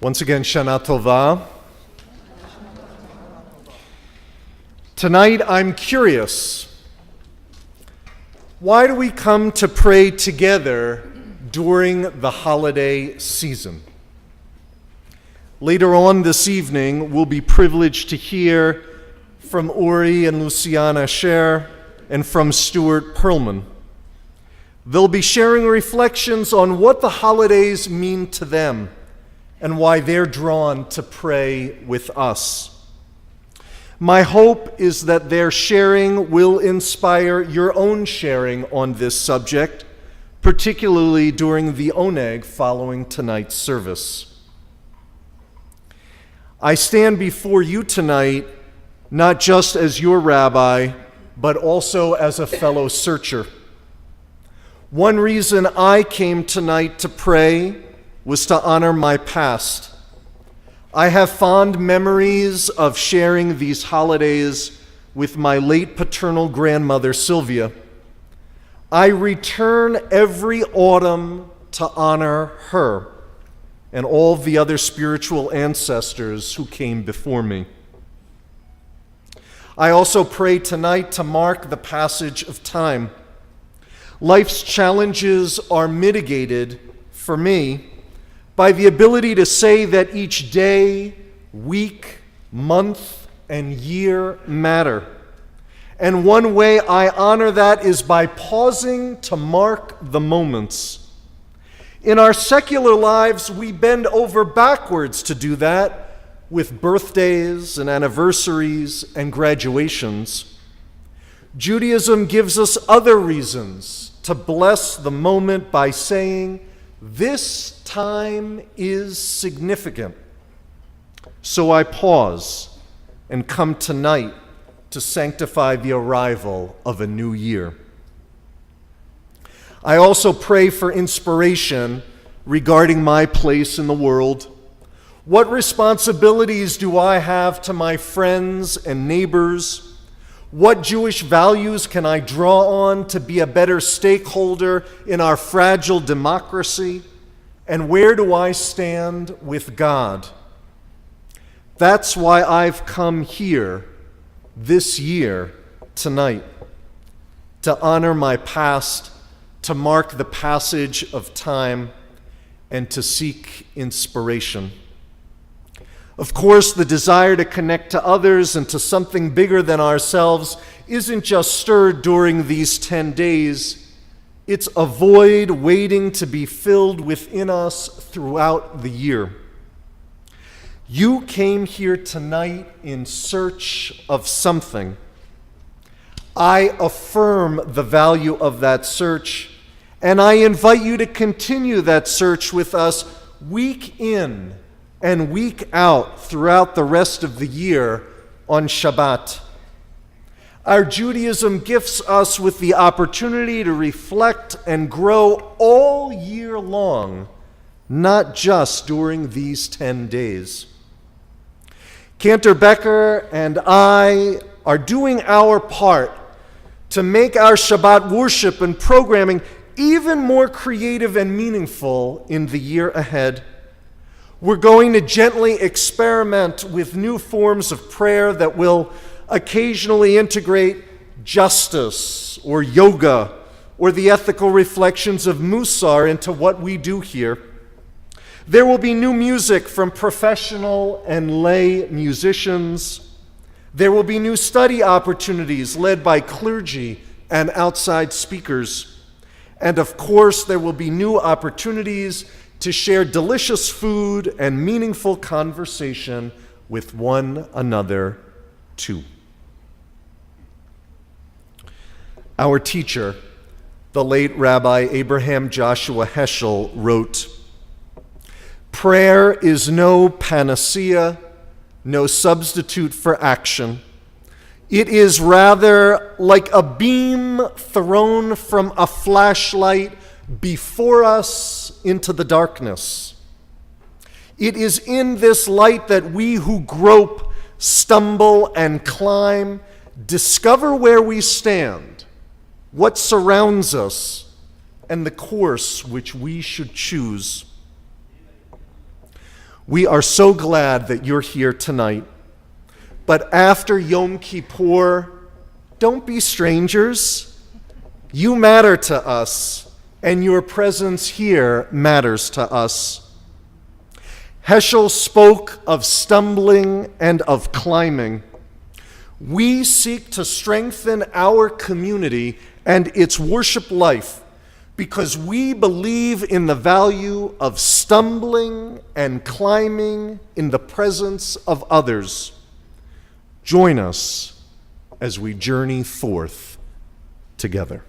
Once again, Shana Tova. Tonight, I'm curious. Why do we come to pray together during the holiday season? Later on this evening, we'll be privileged to hear from Uri and Luciana Scher and from Stuart Perlman. They'll be sharing reflections on what the holidays mean to them and why they're drawn to pray with us. My hope is that their sharing will inspire your own sharing on this subject, particularly during the oneg following tonight's service. I stand before you tonight not just as your rabbi, but also as a fellow searcher. One reason I came tonight to pray was to honor my past. I have fond memories of sharing these holidays with my late paternal grandmother, Sylvia. I return every autumn to honor her and all the other spiritual ancestors who came before me. I also pray tonight to mark the passage of time. Life's challenges are mitigated, for me, by the ability to say that each day, week, month, and year matter. And one way I honor that is by pausing to mark the moments. In our secular lives, we bend over backwards to do that with birthdays and anniversaries and graduations. Judaism gives us other reasons to bless the moment by saying, "This time is significant." So I pause and come tonight to sanctify the arrival of a new year. I also pray for inspiration regarding my place in the world. What responsibilities do I have to my friends and neighbors? What Jewish values can I draw on to be a better stakeholder in our fragile democracy? And where do I stand with God? That's why I've come here this year tonight, to honor my past, to mark the passage of time, and to seek inspiration. Of course, the desire to connect to others and to something bigger than ourselves isn't just stirred during these 10 days. It's a void waiting to be filled within us throughout the year. You came here tonight in search of something. I affirm the value of that search, and I invite you to continue that search with us week in and week out throughout the rest of the year on Shabbat. Our Judaism gifts us with the opportunity to reflect and grow all year long, not just during these 10 days. Cantor Becker and I are doing our part to make our Shabbat worship and programming even more creative and meaningful in the year ahead. We're going to gently experiment with new forms of prayer that will occasionally integrate justice or yoga or the ethical reflections of Musar into what we do here. There will be new music from professional and lay musicians. There will be new study opportunities led by clergy and outside speakers. And of course, there will be new opportunities to share delicious food and meaningful conversation with one another too. Our teacher, the late Rabbi Abraham Joshua Heschel, wrote, "Prayer is no panacea, no substitute for action. It is rather like a beam thrown from a flashlight before us into the darkness. It is in this light that we who grope, stumble, and climb discover where we stand, what surrounds us, and the course which we should choose. We are so glad that you're here tonight. But after Yom Kippur, don't be strangers. You matter to us, and your presence here matters to us. Heschel spoke of stumbling and of climbing. We seek to strengthen our community and its worship life because we believe in the value of stumbling and climbing in the presence of others. Join us as we journey forth together.